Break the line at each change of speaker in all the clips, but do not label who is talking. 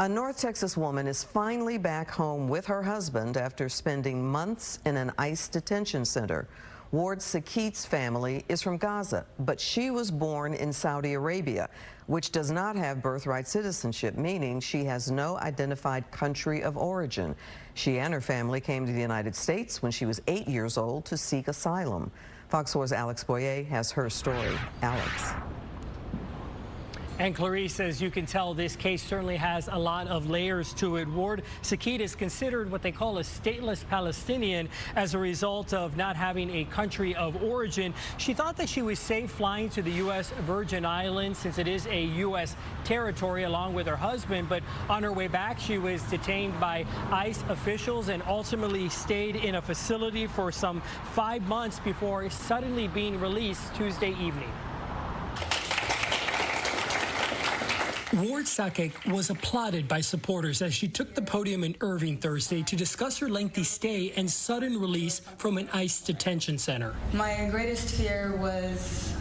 A North Texas woman is finally back home with her husband after spending months in an ICE detention center. Ward Sakit's family is from Gaza, but she was born in Saudi Arabia, which does not have birthright citizenship, meaning she has no identified country of origin. She and her family came to the United States when she was 8 years old to seek asylum. Fox 4's Alex Boyer has her story. Alex.
And Clarice, as you can tell, this case certainly has a lot of layers to it. Ward Sakit is considered what they call a stateless Palestinian as a result of not having a country of origin. She thought that she was safe flying to the U.S. Virgin Islands since it is a U.S. territory along with her husband. But on her way back, she was detained by ICE officials and ultimately stayed in a facility for some 5 months before suddenly being released Tuesday evening.
Ward Sakit was applauded by supporters as she took the podium in Irving Thursday to discuss her lengthy stay and sudden release from an ICE detention center.
My greatest fear was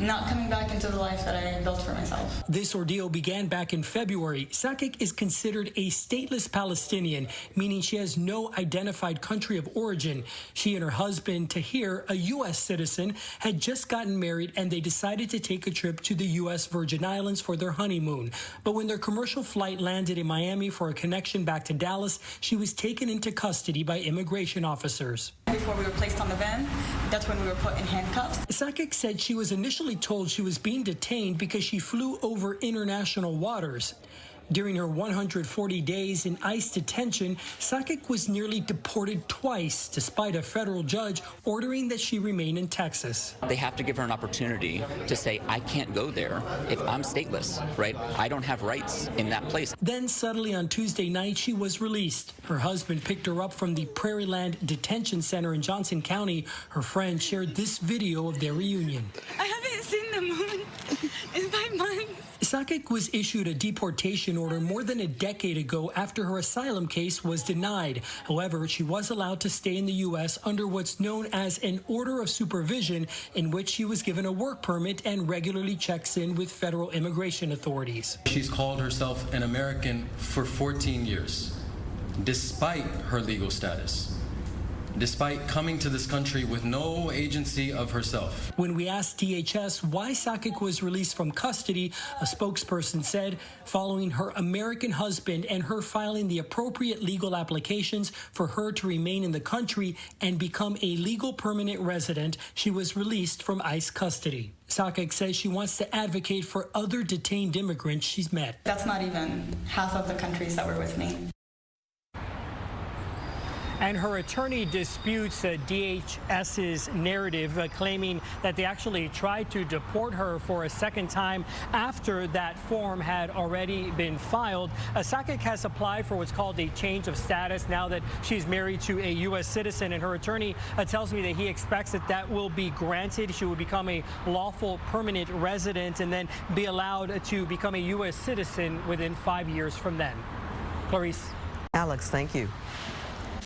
not coming back into the life that I built for myself.
This ordeal began back in February. Sakit is considered a stateless Palestinian, meaning she has no identified country of origin. She and her husband, Tahir, a U.S. citizen, had just gotten married and they decided to take a trip to the U.S. Virgin Islands for their honeymoon. But when their commercial flight landed in Miami for a connection back to Dallas, she was taken into custody by immigration officers.
Before we were placed on the van, that's when we were put in handcuffs.
Sakit said she was initially told she was being detained because she flew over international waters. During her 140 days in ICE detention, Sakit was nearly deported twice, despite a federal judge ordering that she remain in Texas.
They have to give her an opportunity to say, I can't go there if I'm stateless, right? I don't have rights in that place.
Then suddenly on Tuesday night, she was released. Her husband picked her up from the Prairieland Detention Center in Johnson County. Her friend shared this video of their reunion.
I haven't seen the moon in 5 months.
Sakit was issued a deportation order more than a decade ago after her asylum case was denied. However, she was allowed to stay in the U.S. under what's known as an order of supervision, in which she was given a work permit and regularly checks in with federal immigration authorities.
She's called herself an American for 14 years, despite her legal status. Despite coming to this country with no agency of herself.
When we asked DHS why Sakit was released from custody, a spokesperson said, following her American husband and her filing the appropriate legal applications for her to remain in the country and become a legal permanent resident, she was released from ICE custody. Sakit says she wants to advocate for other detained immigrants she's met.
That's not even half of the countries that were with me.
And her attorney disputes DHS's narrative, claiming that they actually tried to deport her for a second time after that form had already been filed. Sakit has applied for what's called a change of status now that she's married to a U.S. citizen, and her attorney tells me that he expects that that will be granted. She will become a lawful permanent resident and then be allowed to become a U.S. citizen within 5 years from then. Clarice.
Alex, thank you.